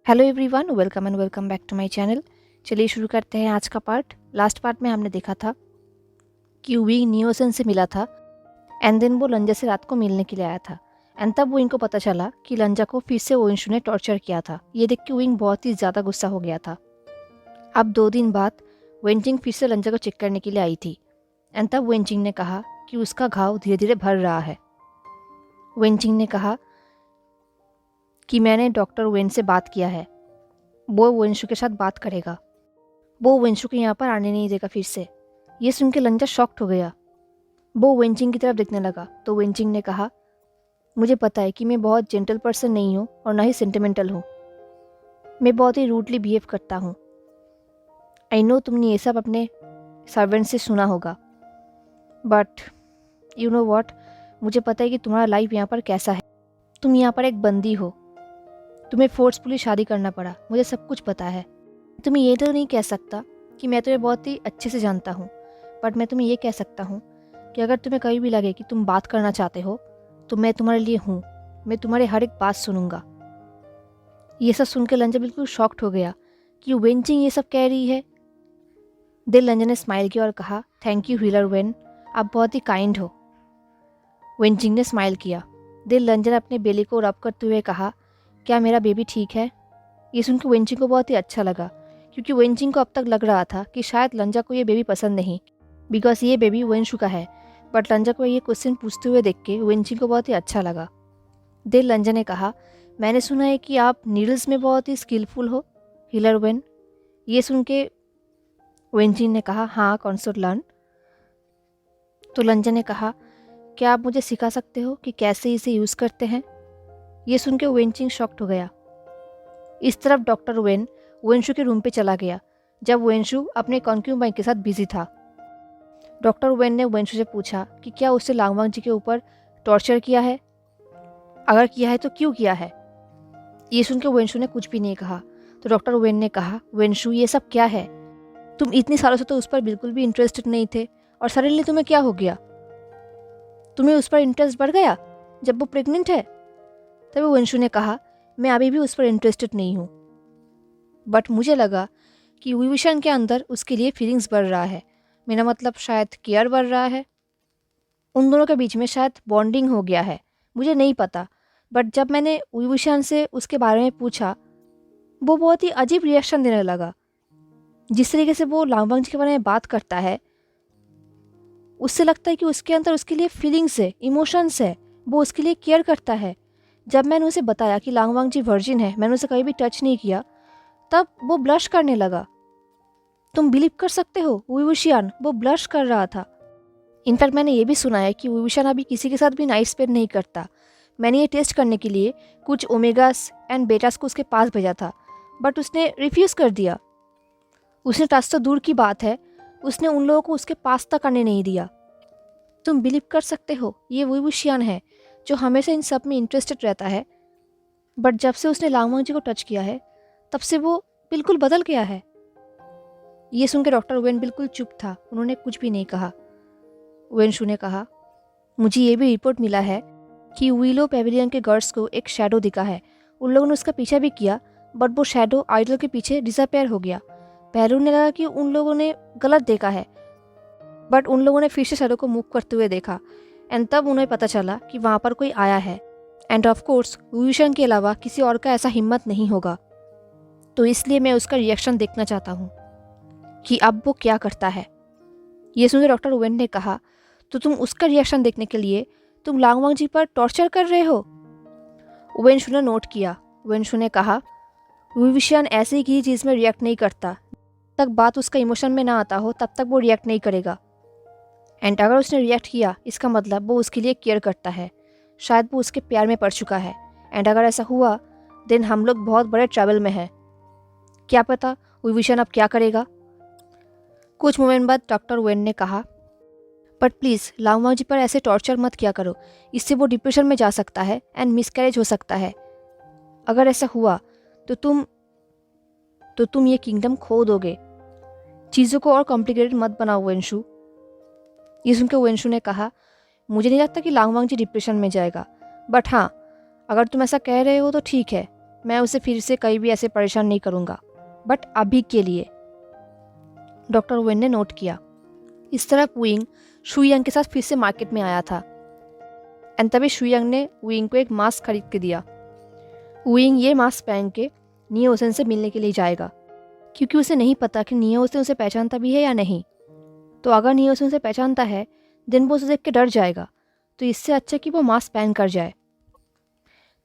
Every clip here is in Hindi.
Hello everyone, welcome back to my channel. चलिए शुरू करते हैं आज का पार्ट। लास्ट पार्ट में हमने देखा था कि विंग नियोसन से मिला था एंड देन वो लंजा से रात को मिलने के लिए आया था। एंड तब विंग को पता चला कि लंजा को फिर से ओइंशु ने टॉर्चर किया था। ये देख के विंग बहुत ही ज़्यादा गुस्सा हो गया था। अब 2 दिन बाद वेंजिंग फिर से लंजा को चेक करने के लिए आई थी एंड तब वेंजिंग ने कहा कि उसका घाव धीरे धीरे भर रहा है। वेंजिंग ने कहा कि मैंने डॉक्टर वेन से बात किया है, वो वेंशु के साथ बात करेगा, वो वेंशु को यहाँ पर आने नहीं देगा फिर से। ये सुन के लंजा शॉक्ड हो गया। वो वेंचिंग की तरफ देखने लगा तो वेंचिंग ने कहा, मुझे पता है कि मैं बहुत जेंटल पर्सन नहीं हूँ और ना ही सेंटिमेंटल हूँ, मैं बहुत ही रूडली बिहेव करता हूँ। आई नो तुमने ये सब अपने सर्वेंट से सुना होगा, बट यू नो वॉट, मुझे पता है कि तुम्हारा लाइफ यहाँ पर कैसा है। तुम यहाँ पर एक बंदी हो, तुम्हें फोर्सफुली शादी करना पड़ा, मुझे सब कुछ पता है। तुम्हें ये तो नहीं कह सकता कि मैं तुम्हें बहुत ही अच्छे से जानता हूँ, बट मैं तुम्हें ये कह सकता हूँ कि अगर तुम्हें कभी भी लगे कि तुम बात करना चाहते हो तो मैं तुम्हारे लिए हूँ, मैं तुम्हारी हर एक बात सुनूंगा। ये सब सुन के लंजा बिल्कुल शॉक्ड हो गया कि वेंचिंग ये सब कह रही है। दिल लंजा ने स्माइल किया और कहा, थैंक यू हीलर वेन, आप बहुत ही काइंड हो। वेंचिंग ने स्माइल किया। दिल लंजा ने अपने बेली को रब करते हुए कहा, क्या मेरा बेबी ठीक है? ये सुनकर वेंचिंग को बहुत ही अच्छा लगा, क्योंकि वेंचिंग को अब तक लग रहा था कि शायद लंजा को ये बेबी पसंद नहीं, बिकॉज ये बेबी वेंशु का है। बट लंजा को ये क्वेश्चन पूछते हुए देख के वेंचिंग को बहुत ही अच्छा लगा। दिल लंजा ने कहा, मैंने सुना है कि आप नीडल्स में बहुत ही स्किलफुल हो हीलर वेन। ये सुन के वेंचिंग ने कहा, हाँ कॉन्सर्ट लर्न। तो लंजा ने कहा, क्या आप मुझे सिखा सकते हो कि कैसे इसे यूज़ करते हैं? ये सुन के वेंचिंग शॉक्ड हो गया। इस तरफ डॉक्टर वेन वेंशु के रूम पे चला गया जब वेंशु अपने कॉन्क्यूबाइन के साथ बिजी था। डॉक्टर वेन ने वेंशु से पूछा कि क्या उसने लांगवांग जी के ऊपर टॉर्चर किया है, अगर किया है तो क्यों किया है। ये सुनकर वेंशु ने कुछ भी नहीं कहा। तो डॉक्टर वेन ने कहा, वेंशु ये सब क्या है? तुम इतनी सालों से तो उस पर बिल्कुल भी इंटरेस्टेड नहीं थे और सडनली तुम्हें क्या हो गया? तुम्हें उस पर इंटरेस्ट बढ़ गया जब वो प्रेग्नेंट है? तभी वेंशु ने कहा, मैं अभी भी उस पर इंटरेस्टेड नहीं हूँ, बट मुझे लगा कि विविशन के अंदर उसके लिए फीलिंग्स बढ़ रहा है। मेरा मतलब शायद केयर बढ़ रहा है, उन दोनों के बीच में शायद बॉन्डिंग हो गया है, मुझे नहीं पता। बट जब मैंने विविशन से उसके बारे में पूछा, वो बहुत ही अजीब रिएक्शन देने लगा। जिस तरीके से वो लांगवांग जी के बारे में बात करता है, उससे लगता है कि उसके अंदर उसके लिए फीलिंग्स है, इमोशंस है, वो उसके लिए केयर करता है। जब मैंने उसे बताया कि लांगवांग जी वर्जिन है, मैंने उसे कभी भी टच नहीं किया, तब वो ब्लश करने लगा। तुम बिलीव कर सकते हो, विविशियान वो ब्लश कर रहा था। इनफैक्ट मैंने ये भी सुना है कि विविशियान अभी किसी के साथ भी नाइट स्पेंड नहीं करता। मैंने ये टेस्ट करने के लिए कुछ ओमेगास एंड बेटास को उसके पास भेजा था, बट उसने रिफ्यूज़ कर दिया। उसने टच तो दूर की बात है, उसने उन लोगों को उसके पास तक आने नहीं दिया। तुम बिलीव कर सकते हो, ये विविशियान है जो हमेशा इन सब में इंटरेस्टेड रहता है, बट जब से उसने लांगवांग जी को टच किया है तब से वो बिल्कुल बदल गया है। ये सुनकर डॉक्टर वेन बिल्कुल चुप था, उन्होंने कुछ भी नहीं कहा। वेंशु ने कहा, मुझे ये भी रिपोर्ट मिला है कि विलो पेविलियन के गार्ड्स को एक शैडो दिखा है। उन लोगों ने उसका पीछा भी किया, बट वो शैडो आइडल के पीछे डिसअपेयर हो गया। पहले उन्हें लगा कि उन लोगों ने गलत देखा है, बट उन लोगों ने फिर से शैडो को मूव करते हुए देखा एंड तब उन्हें पता चला कि वहाँ पर कोई आया है। एंड ऑफ कोर्स विविशन के अलावा किसी और का ऐसा हिम्मत नहीं होगा, तो इसलिए मैं उसका रिएक्शन देखना चाहता हूँ कि अब वो क्या करता है। ये सुनकर डॉक्टर वेन ने कहा, तो तुम उसका रिएक्शन देखने के लिए तुम लांगवांग जी पर टॉर्चर कर रहे हो? वेंशु ने नोट किया। वेंशु ने कहा, विविशियन ऐसे ही किसी चीज़ में रिएक्ट नहीं करता, जब तक बात उसका इमोशन में ना आता हो तब तक वो रिएक्ट नहीं करेगा। एंड अगर उसने रिएक्ट किया, इसका मतलब वो उसके लिए केयर करता है, शायद वो उसके प्यार में पड़ चुका है। एंड अगर ऐसा हुआ देन हम लोग बहुत बड़े ट्रैवल में हैं। क्या पता विविशन अब क्या करेगा। कुछ मोमेंट बाद डॉक्टर वेन ने कहा, बट प्लीज़ लांगवांग जी पर ऐसे टॉर्चर मत किया करो, इससे वो डिप्रेशन में जा सकता है एंड मिसकैरेज हो सकता है। अगर ऐसा हुआ तो तुम ये किंगडम खो दोगे। चीज़ों को और कॉम्प्लिकेटेड मत बनाओ वेंशु। ये सुनकर वेंशु ने कहा, मुझे नहीं लगता कि लांगवांग जी डिप्रेशन में जाएगा, बट हाँ अगर तुम ऐसा कह रहे हो तो ठीक है, मैं उसे फिर से कहीं भी ऐसे परेशान नहीं करूँगा, बट अभी के लिए। डॉक्टर वेन ने नोट किया। इस तरफ विंग शुयांग के साथ फिर से मार्केट में आया था एंड तभी शुयांग ने विंग को एक मास्क खरीद के दिया। विंग ये मास्क पहन के नियो ओसन से मिलने के लिए जाएगा, क्योंकि उसे नहीं पता कि नियो ओसन उसे पहचानता भी है या नहीं। तो अगर नियो ओसन उसे पहचानता है देन वो उसे देख के डर जाएगा, तो इससे अच्छा कि वो मास्क पहन कर जाए।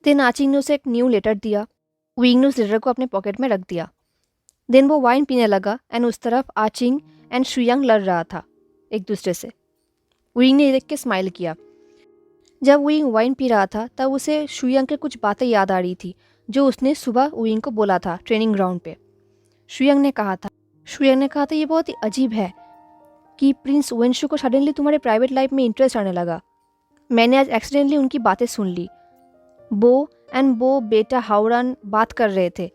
देन आचिंग ने उसे एक न्यू लेटर दिया। विंग ने उस लेटर को अपने पॉकेट में रख दिया। देन वो वाइन पीने लगा एंड उस तरफ आचिंग एंड शुयांग लड़ रहा था एक दूसरे से। विंग ने देख के स्माइल किया। जब विंग वाइन पी रहा था तब उसे शुयांग के कुछ बातें याद आ रही थी जो उसने सुबह विंग को बोला था ट्रेनिंग ग्राउंड पे। शुयांग ने कहा था ये बहुत ही अजीब है कि प्रिंस वेनशु को सडनली तुम्हारे प्राइवेट लाइफ में इंटरेस्ट आने लगा। मैंने आज एक्सीडेंटली उनकी बातें सुन ली। बो बेटा हावरान बात कर रहे थे।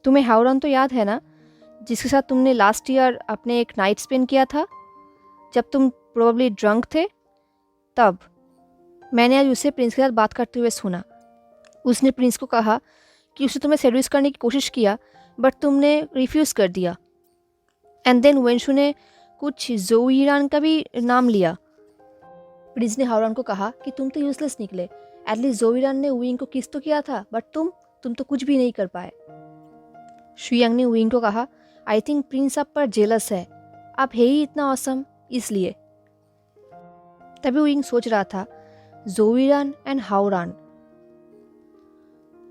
तुम्हें हावरान तो याद है ना, जिसके साथ तुमने लास्ट ईयर अपने एक नाइट स्पेंड किया था जब तुम प्रोबेबली ड्रंक थे। तब मैंने आज उसे प्रिंस के साथ बात करते हुए सुना। उसने प्रिंस को कहा कि उसे तुम्हें सेड्यूस करने की कोशिश किया बट तुमने रिफ्यूज़ कर दिया। एंड देन वेनशु ने कुछ जोईरान का भी नाम लिया। प्रिंस ने हावरान को कहा कि तुम तो यूजलेस निकले। एटलीस्ट जोईरान ने विंग को किस तो किया था, बट तुम तो कुछ भी नहीं कर पाए। शुयांग ने विंग को कहा, आई थिंक प्रिंस आप पर जेलस है, आप है ही इतना ऑसम इसलिए। तभी विंग सोच रहा था, जोईरान एंड हावरान,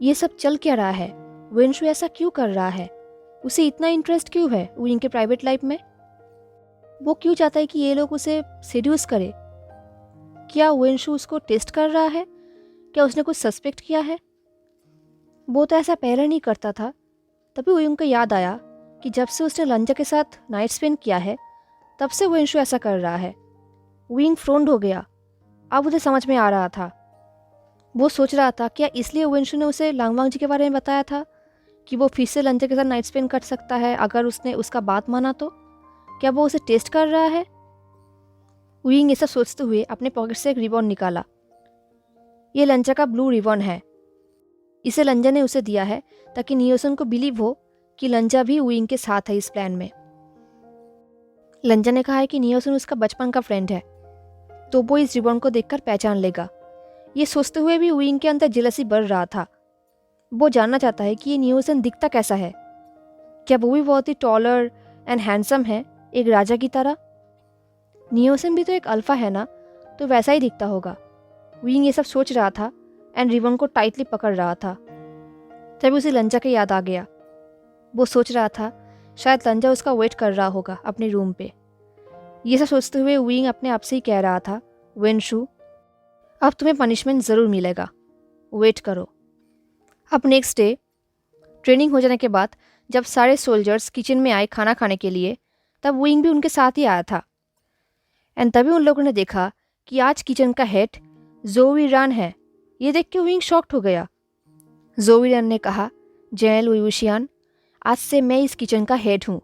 ये सब चल क्या रहा है? वेनशु ऐसा क्यों कर रहा है? उसे इतना इंटरेस्ट क्यों है विंग के प्राइवेट लाइफ में? वो क्यों चाहता है कि ये लोग उसे सेड्यूस करे? क्या वेनशु उसको टेस्ट कर रहा है? क्या उसने कुछ सस्पेक्ट किया है? वो तो ऐसा पहले नहीं करता था। तभी विंग को याद आया कि जब से उसने लंजा के साथ नाइट स्पेंड किया है तब से वेनशु ऐसा कर रहा है। विंग फ्रोंड हो गया। अब उसे समझ में आ रहा था। वो सोच रहा था क्या इसलिए वेनशु ने उसे लांगवांग जी के बारे में बताया था कि वो फिर से लंजा के साथ नाइट स्पेंड कर सकता है अगर उसने उसका बात माना तो? क्या वो उसे टेस्ट कर रहा है? विंग ये सब सोचते हुए अपने पॉकेट से एक रिबन निकाला। ये लंजा का ब्लू रिबन है। इसे लंजा ने उसे दिया है ताकि नियो ओसन को बिलीव हो कि लंजा भी विंग के साथ है इस प्लान में। लंजा ने कहा है कि नियो ओसन उसका बचपन का फ्रेंड है, तो वो इस रिबन को देखकर पहचान लेगा। ये सोचते हुए भी विंग के अंदर जेलसी बढ़ रहा था। वो जानना चाहता है कि ये नियो ओसन दिखता कैसा है। क्या वो भी बहुत ही टॉलर एंड हैंडसम है, एक राजा की तरह? नियो ओसन भी तो एक अल्फा है ना, तो वैसा ही दिखता होगा। विंग ये सब सोच रहा था एंड रिबन को टाइटली पकड़ रहा था। तभी उसे लंजा की याद आ गया। वो सोच रहा था शायद लंजा उसका वेट कर रहा होगा अपने रूम पे। ये सब सोचते हुए विंग अपने आप से ही कह रहा था, वेनशु अब तुम्हें पनिशमेंट ज़रूर मिलेगा, वेट करो। अब नेक्स्ट डे ट्रेनिंग हो जाने के बाद जब सारे सोल्जर्स किचन में आए खाना खाने के लिए, तब विंग भी उनके साथ ही आया था। एंड तभी उन लोगों ने देखा कि आज किचन का हेड जोईरान है। ये देख के विंग शॉक्ड हो गया। जोईरान ने कहा, जेनरल वुयुशियान, आज से मैं इस किचन का हेड हूँ।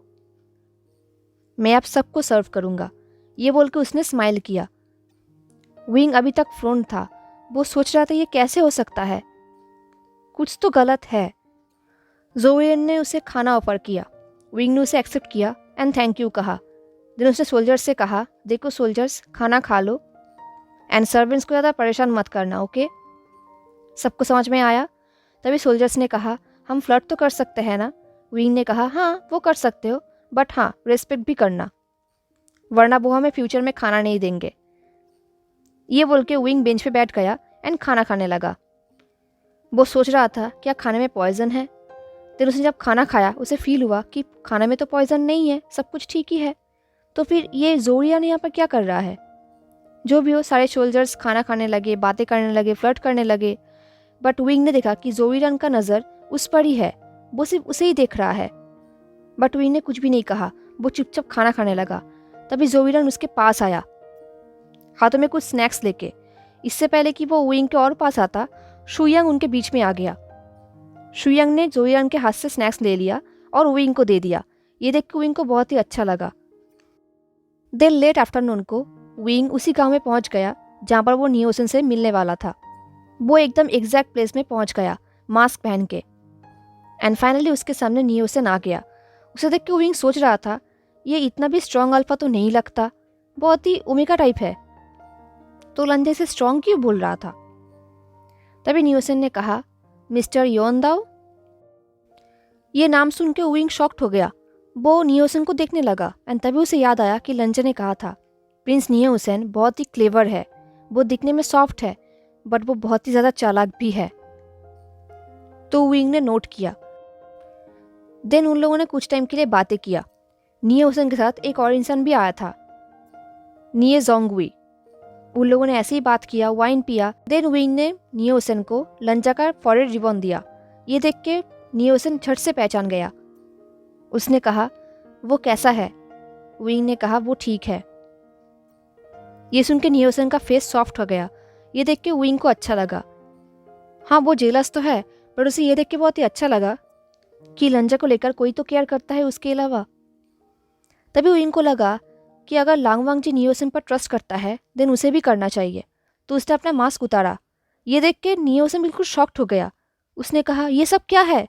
मैं आप सबको सर्व करूँगा। ये बोल के उसने स्माइल किया। विंग अभी तक फ्रोन था। वो सोच रहा था ये कैसे हो सकता है, कुछ तो गलत है। जोईरान ने उसे खाना ऑफर किया। विंग ने उसे एक्सेप्ट किया एंड थैंक यू कहा। देन उसने सोल्जर्स से कहा, देखो सोल्जर्स, खाना खा लो एंड सर्वेंट्स को ज़्यादा परेशान मत करना, ओके? सबको समझ में आया? तभी सोल्जर्स ने कहा, हम फ्लर्ट तो कर सकते हैं ना? विंग ने कहा, हाँ वो कर सकते हो, बट हाँ रिस्पेक्ट भी करना, वरना वो हमें फ्यूचर में खाना नहीं देंगे। ये बोल के विंग बेंच पे बैठ गया एंड खाना खाने लगा। वो सोच रहा था क्या खाने में पॉइजन है। फिर उसने जब खाना खाया उसे फील हुआ कि खाने में तो पॉइजन नहीं है, सब कुछ ठीक ही है। तो फिर ये जोईरान यहाँ पर क्या कर रहा है? जो भी हो, सारे सोल्जर्स खाना खाने लगे, बातें करने लगे, फ्लर्ट करने लगे। बट विंग ने देखा कि जोईरान का नज़र उस पर ही है, वो सिर्फ उसे ही देख रहा है। बट विंग ने कुछ भी नहीं कहा, वो चुपचाप खाना खाने लगा। तभी जोईरान उसके पास आया, हाथों में कुछ स्नैक्स लेके। इससे पहले कि वो विंग के और पास आता, शुयांग उनके बीच में आ गया। शुयांग ने जोईरान के हाथ से स्नैक्स ले लिया और विंग को दे दिया। ये देख के विंग को बहुत ही अच्छा लगा। देन लेट आफ्टरनून को विंग उसी गांव में पहुंच गया जहां पर वो नियो ओसन से मिलने वाला था। वो एकदम एग्जैक्ट प्लेस में पहुंच गया मास्क पहन के। एंड फाइनली उसके सामने नियोसन आ गया। उसे देख के विंग सोच रहा था, ये इतना भी स्ट्रॉन्ग अल्फा तो नहीं लगता, बहुत ही ओमेगा टाइप है, तो लंजे से स्ट्रॉन्ग क्यों बोल रहा था। तभी नियोसन ने कहा, मिस्टर योनदाओ। ये नाम सुन के विंग शॉक्ड हो गया। वो नियोसन को देखने लगा एंड तभी उसे याद आया कि लंजे ने कहा था, प्रिंस नियोसन बहुत ही क्लेवर है, वो दिखने में सॉफ्ट है बट वो बहुत ही ज़्यादा चालाक भी है। तो विंग ने नोट किया। देन उन लोगों ने कुछ टाइम के लिए बातें किया। नियोसन के साथ एक और इंसान भी आया था, निये जोंगवी। उन लोगों ने ऐसे ही बात किया, वाइन पिया। देन विंग ने नियोसन को लंजा का फॉरेड रिबन दिया। ये देख के नियोसन झट से पहचान गया। उसने कहा, वो कैसा है? विंग ने कहा, वो ठीक है। ये सुन के नियोसन का फेस सॉफ्ट हो गया। ये देख के विंग को अच्छा लगा। हाँ, वो जेलस तो है पर उसे ये देख के बहुत ही अच्छा लगा कि लंजा को लेकर कोई तो केयर करता है उसके अलावा। तभी विंग को लगा कि अगर लांगवांग जी नियोसन पर ट्रस्ट करता है देन उसे भी करना चाहिए, तो उसने अपना मास्क उतारा। ये देख के नियोसन बिल्कुल शॉक्ड हो गया। उसने कहा, ये सब क्या है?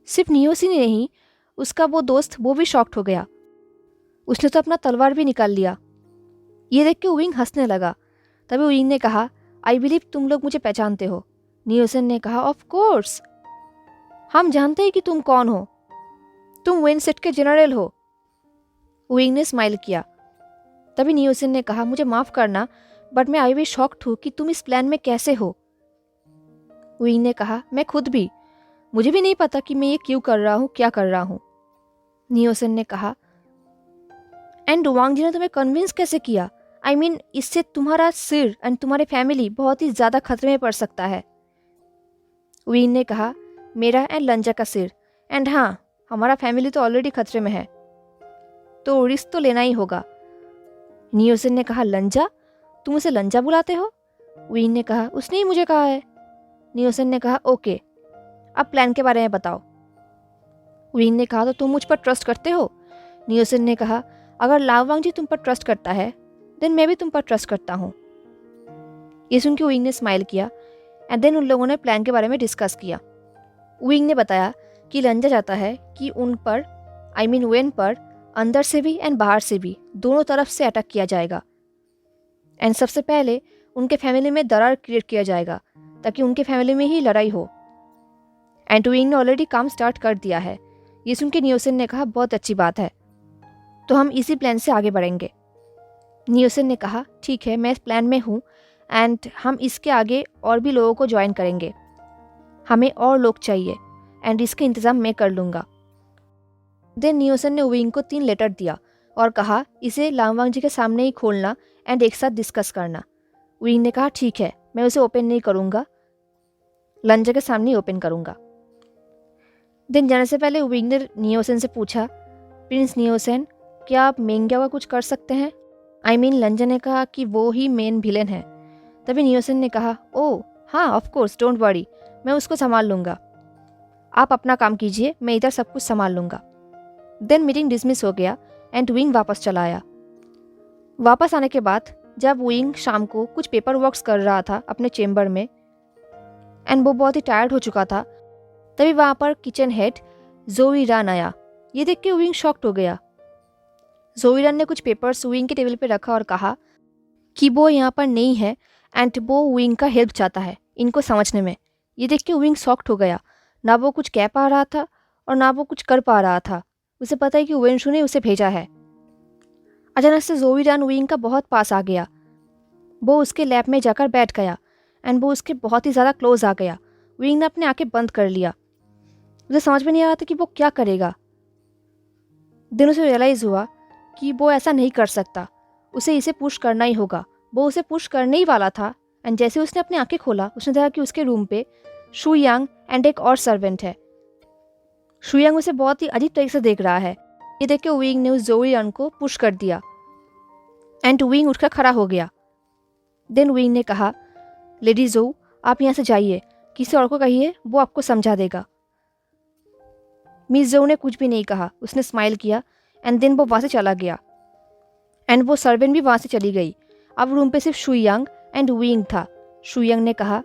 सिर्फ नियोसन ही नहीं, उसका वो दोस्त वो भी शॉक्ड हो गया। उसने तो अपना तलवार भी निकाल लिया। ये देख के विंग हंसने लगा। तभी विंग ने कहा, आई बिलीव तुम लोग मुझे पहचानते हो। नियोसन ने कहा, ऑफ कोर्स, हम जानते हैं कि तुम कौन हो, तुम वेनसेट के जनरल हो। विंग ने स्माइल किया। तभी नियोसन ने कहा, मुझे माफ करना बट मैं आई भी शॉक्ड हूँ कि तुम इस प्लान में कैसे हो। विंग ने कहा, मैं खुद भी, मुझे भी नहीं पता कि मैं ये क्यों कर रहा हूँ, क्या कर रहा हूँ। नियोसन ने कहा, एंड वांग जी ने तुम्हें कन्विंस कैसे किया? आई मीन इससे तुम्हारा सिर एंड तुम्हारे फैमिली बहुत ही ज़्यादा खतरे में पड़ सकता है। विंग ने कहा, मेरा एंड लंजा का सिर, एंड हाँ, हमारा फैमिली तो ऑलरेडी खतरे में है, तो रिस्क तो लेना ही होगा। नियोसन ने कहा, लंजा? तुम उसे लंजा बुलाते हो? विंग ने कहा, उसने ही मुझे कहा है। नियोसन ने कहा, ओके, अब प्लान के बारे में बताओ। विंग ने कहा, तो तुम मुझ पर ट्रस्ट करते हो? नियोसन ने कहा, अगर लांगवांग जी तुम पर ट्रस्ट करता है देन मैं भी तुम पर ट्रस्ट करता हूँ। ये सुन के विंग ने स्माइल किया एंड देन उन लोगों ने प्लान के बारे में डिस्कस किया। विंग ने बताया कि लंजा चाहता है कि उन पर, आई मीन वेन पर, अंदर से भी एंड बाहर से भी दोनों तरफ से अटैक किया जाएगा। एंड सबसे पहले उनके फैमिली में दरार क्रिएट किया जाएगा ताकि उनके फैमिली में ही लड़ाई हो। एंड विंग ने ऑलरेडी काम स्टार्ट कर दिया है। ये सुन के नियोसन ने कहा, बहुत अच्छी बात है, तो हम इसी प्लान से आगे बढ़ेंगे। नियोसन ने कहा, ठीक है, मैं इस प्लान में हूँ एंड हम इसके आगे और भी लोगों को ज्वाइन करेंगे। हमें और लोग चाहिए एंड इसके इंतज़ाम मैं कर लूँगा। देन नियोसन ने विंग को 3 लेटर दिया और कहा, इसे लांगवांग जी के सामने ही खोलना एंड एक साथ डिस्कस करना। विंग ने कहा, ठीक है, मैं उसे ओपन नहीं करूँगा, लंजा के सामने ही ओपन करूँगा। देन जाने से पहले विंग ने नियोसन से पूछा, प्रिंस नियोसन, क्या आप मेंग्या का कुछ कर सकते हैं? आई मीन लंजा ने कहा कि वो ही मेन विलेन है। तभी नियोसन ने कहा, ओह हाँ, ऑफ कोर्स, डोंट वरी, मैं उसको संभाल लूँगा, आप अपना काम कीजिए, मैं इधर सब कुछ संभाल लूँगा। देन मीटिंग डिसमिस हो गया एंड विंग वापस चला आया। वापस आने के बाद जब विंग शाम को कुछ पेपर वर्क्स कर रहा था अपने चेम्बर में एंड वो बहुत ही टायर्ड हो चुका था, तभी वहाँ पर किचन हेड जोई रान आया। ये देख के विंग शॉक्ड हो गया। जोई रान ने कुछ पेपर्स विंग के टेबल पे रखा और कहा कि वो यहाँ पर नहीं है एंड वो विंग का हेल्प चाहता है इनको समझने में। ये देख के विंग शॉक्ड हो गया। ना वो कुछ कह पा रहा था और ना वो कुछ कर पा रहा था। उसे पता है कि वेनशु ने उसे भेजा है। अचानक से जोई रान विंग का बहुत पास आ गया। वो उसके लैब में जाकर बैठ गया एंड वो उसके बहुत ही ज़्यादा क्लोज आ गया। विंग ने अपनी आंखें बंद कर लिया। उसे समझ में नहीं आ रहा था कि वो क्या करेगा। दिन उसे रियलाइज़ हुआ कि वो ऐसा नहीं कर सकता, उसे इसे पुश करना ही होगा। वो उसे पुश करने ही वाला था एंड जैसे उसने अपनी आंखें खोला उसने देखा कि उसके रूम पे शू यांग एंड एक और सर्वेंट है। शू यांग उसे बहुत ही अजीब तरीके से देख रहा है। ये देख के विंग ने उस जोई रन को पुश कर दिया एंड विंग उठकर खड़ा हो गया। देन विंग ने कहा, लेडी जोऊ, आप यहाँ से जाइए, किसी और को कहिए, वो आपको समझा देगा। मिस जोऊ ने कुछ भी नहीं कहा, उसने स्माइल किया एंड देन वो वहाँ से चला गया एंड वो सर्वेंट भी वहाँ से चली गई। अब रूम पे सिर्फ शू यांग एंड विंग था। शू यांग ने कहा,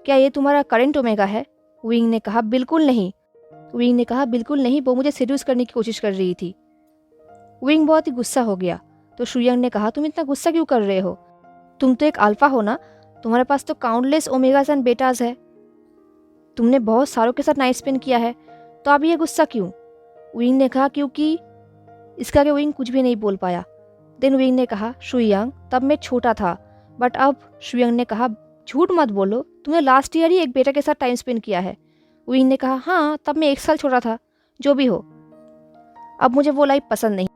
क्या ये तुम्हारा करंट ओमेगा है? विंग ने कहा बिल्कुल नहीं। विंग ने कहा बिल्कुल नहीं, वो मुझे सेड्यूस करने की कोशिश कर रही थी। विंग बहुत ही गुस्सा हो गया। तो शुयंग ने कहा तुम इतना गुस्सा क्यों कर रहे हो? तुम तो एक अल्फा हो ना, तुम्हारे पास तो काउंटलेस ओमेगास एंड बेटाज है। तुमने बहुत सारों के साथ नाइट स्पेंड किया है, तो अब ये गुस्सा क्यों? विंग ने कहा क्योंकि इसका कि विंग कुछ भी नहीं बोल पाया। देन विंग ने कहा शुयंग तब मैं छोटा था, बट अब। शुयंग ने कहा झूठ मत बोलो, तुमने लास्ट ईयर ही एक बेटा के साथ टाइम स्पेंड किया है। विंग ने कहा हाँ, तब मैं 1 साल छोटा था। जो भी हो, अब मुझे वो लाइफ पसंद नहीं।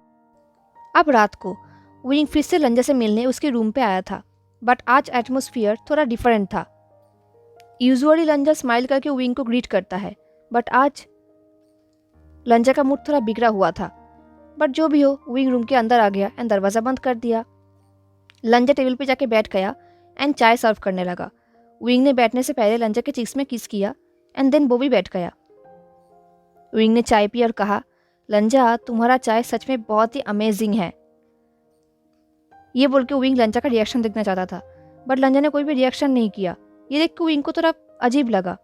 अब रात को विंग फिर से लंजा से मिलने उसके रूम पे आया था, बट आज एटमोसफियर थोड़ा डिफरेंट था। यूजुअली लंजा स्माइल करके विंग को ग्रीट करता है, बट आज लंजा का मूड थोड़ा बिगड़ा हुआ था। बट जो भी हो, विंग रूम के अंदर आ गया एंड दरवाज़ा बंद कर दिया। लंजा टेबल पे जाके बैठ गया एंड चाय सर्व करने लगा। विंग ने बैठने से पहले लंजा के चीक्स में किस किया एंड देन वो भी बैठ गया। विंग ने चाय पी और कहा लंजा तुम्हारा चाय सच में बहुत ही अमेजिंग है। ये बोल के विंग लंजा का रिएक्शन देखना चाहता था, बट लंजा ने कोई भी रिएक्शन नहीं किया। ये देख के विंग को थोड़ा अजीब लगा।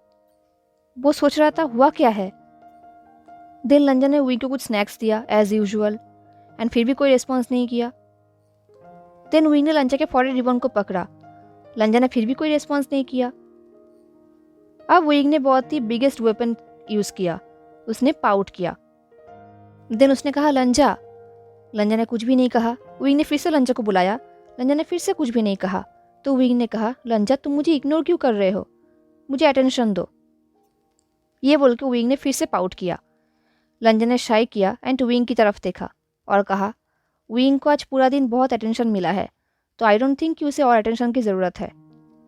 वो सोच रहा था हुआ क्या है। देन लंजा ने विंग को कुछ स्नैक्स दिया एज यूजुअल एंड फिर भी कोई रिस्पॉन्स नहीं किया। देन विंग ने लंजा के फॉरेड रिबन को पकड़ा। लंजा ने फिर भी कोई रिस्पॉन्स नहीं किया। अब विंग ने बहुत ही बिगेस्ट वेपन यूज़ किया, उसने पाउट किया। देन उसने कहा लंजा। लंजा ने कुछ भी नहीं कहा। विंग ने फिर से लंजा को बुलाया। लंजा ने फिर से कुछ भी नहीं कहा। तो विंग ने कहा लंजा तुम मुझे इग्नोर क्यों कर रहे हो, मुझे अटेंशन दो। ये बोल के विंग ने फिर से पाउट किया। लंजा ने शाई किया एंड विंग की तरफ देखा और कहा विंग को आज पूरा दिन बहुत अटेंशन मिला है, तो आई डोंट थिंक कि उसे और अटेंशन की ज़रूरत है।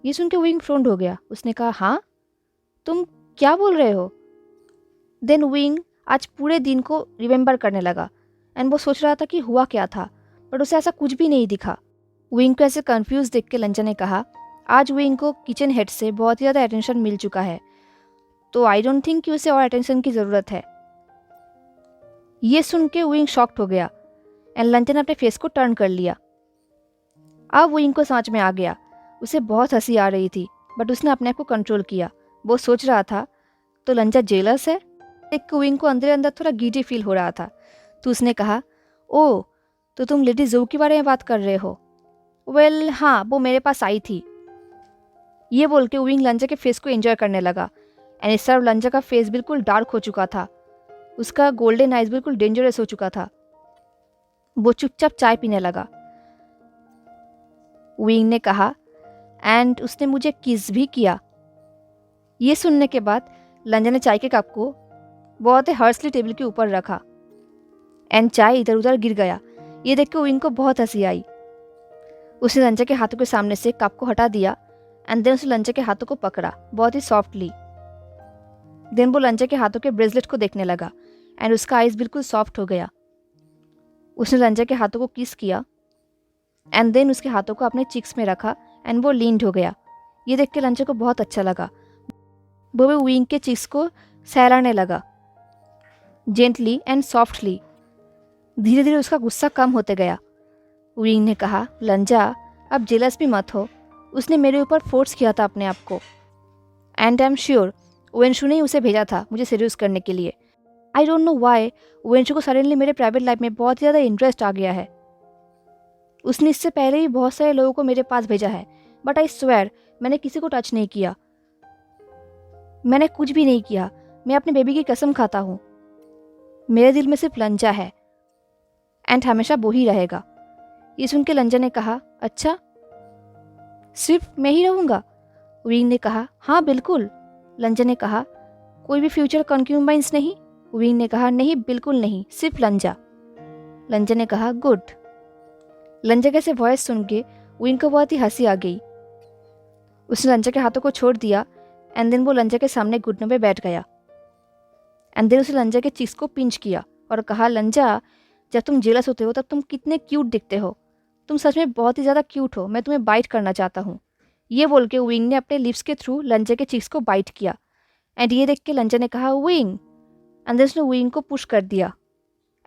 ये सुन के विंग फ्रोंड हो गया। उसने कहा हाँ, तुम क्या बोल रहे हो? देन विंग आज पूरे दिन को रिमेंबर करने लगा एंड वो सोच रहा था कि हुआ क्या था, बट उसे ऐसा कुछ भी नहीं दिखा। विंग को ऐसे कंफ्यूज देख के लंजा ने कहा आज विंग को किचन हेड से बहुत ही ज़्यादा अटेंशन मिल चुका है, तो आई डोंट थिंक कि उसे और अटेंशन की ज़रूरत है। ये सुन के विंग शॉक्ड हो गया एंड लंजा ने अपने फेस को टर्न कर लिया। अब विंग को समझ में आ गया। उसे बहुत हंसी आ रही थी, बट उसने अपने आप को कंट्रोल किया। वो सोच रहा था तो लंजा जेलस है। देख के विंग को अंदर अंदर थोड़ा गिल्टी फील हो रहा था। तो उसने कहा ओ, तो तुम लेडी जो के बारे में बात कर रहे हो? वेल हाँ, वो मेरे पास आई थी। ये बोल के विंग लंजा के फेस को एंजॉय करने लगा एंड इस तरफ लंजा का फेस बिल्कुल डार्क हो चुका था। उसका गोल्डन आइज बिल्कुल डेंजरस हो चुका था। वो चुपचाप चाय पीने लगा। विंग ने कहा एंड उसने मुझे किस भी किया। ये सुनने के बाद लंजा ने चाय के कप को बहुत ही हर्सली टेबल के ऊपर रखा एंड चाय इधर उधर गिर गया। ये देख के विंग को बहुत हंसी आई। उसने लंजा के हाथों के सामने से कप को हटा दिया एंड देन उसने लंजा के हाथों को पकड़ा बहुत ही सॉफ्टली। देन वो लंजा के हाथों के ब्रेसलेट को देखने लगा एंड उसका आइज बिल्कुल सॉफ्ट हो गया। उसने लंजा के हाथों को किस किया एंड देन उसके हाथों को अपने चिक्स में रखा एंड वो लीन्ड हो गया। ये देख के लंजा को बहुत अच्छा लगा। वो भी विंग के चिक्स को सहलाने लगा जेंटली एंड सॉफ्टली। धीरे धीरे उसका गुस्सा कम होते गया। विंग ने कहा लंजा अब जेलस भी मत हो, उसने मेरे ऊपर फोर्स किया था अपने आप को एंड आई एम श्योर वेंशु ने ही उसे भेजा था मुझे सीरियस करने के लिए। आई डोंट नो वाई वेंशु को सडनली मेरे प्राइवेट लाइफ में बहुत ज़्यादा इंटरेस्ट आ गया है। उसने इससे पहले ही बहुत सारे लोगों को मेरे पास भेजा है, बट आई स्वेयर मैंने किसी को टच नहीं किया, मैंने कुछ भी नहीं किया। मैं अपने बेबी की कसम खाता हूँ। मेरे दिल में सिर्फ लंजा है एंड हमेशा वो ही रहेगा। ये सुन के लंजा ने कहा अच्छा, सिर्फ मैं ही रहूँगा? विंग ने कहा हाँ बिल्कुल। लंजा ने कहा कोई भी फ्यूचर कंक्यूबाइंस नहीं? विंग ने कहा नहीं, बिल्कुल नहीं, सिर्फ लंजा। लंजा ने कहा गुड। लंजा के से वॉइस सुन के विंग को बहुत ही हंसी आ गई। उसने लंजा के हाथों को छोड़ दिया एंड देन वो लंजा के सामने घुटनों पे बैठ गया एंड देन उसने लंजा के चीक्स को पिंच किया और कहा लंजा जब तुम जेलस होते हो तब तुम कितने क्यूट दिखते हो, तुम सच में बहुत ही ज़्यादा क्यूट हो, मैं तुम्हें बाइट करना चाहता हूँ। ये बोल के विंग ने अपने लिप्स के थ्रू लंजा के चीक्स को बाइट किया एंड ये देख के लंजा ने कहा विंग एंड देन उसने विंग को पुश कर दिया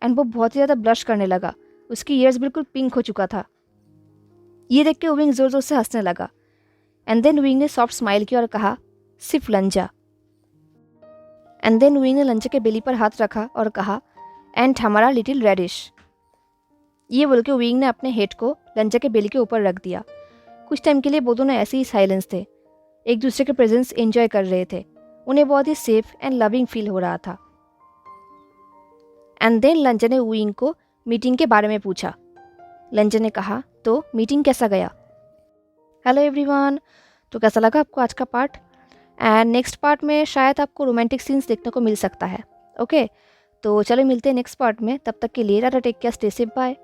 एंड वो बहुत ही ज़्यादा ब्लश करने लगा। उसकी ईयर्स बिल्कुल पिंक हो चुका था। ये देख के विंग ज़ोर ज़ोर से हंसने लगा एंड देन विंग ने सॉफ्ट स्माइल किया और कहा सिर्फ लंजा। एंड देन वी ने लंचा के बेली पर हाथ रखा और कहा, एंड हमारा लिटिल रेडिश। ये बोल के विंग ने अपने हेड को लंचा के बेली के ऊपर रख दिया। कुछ टाइम के लिए वो दोनों ऐसे ही साइलेंस थे, एक दूसरे के प्रेजेंस एंजॉय कर रहे थे। उन्हें बहुत ही सेफ एंड लविंग फील हो रहा था। एंड देन लंचा ने विंग को मीटिंग के बारे में पूछा। लंचा ने कहा, तो मीटिंग कैसा गया? हेलो एवरीवन, तो कैसा लगा आपको आज का पार्ट? एंड नेक्स्ट पार्ट में शायद आपको रोमांटिक सीन्स देखने को मिल सकता है। ओके, तो चलो मिलते हैं नेक्स्ट पार्ट में। तब तक के लिए tata, take care, stay safe, bye.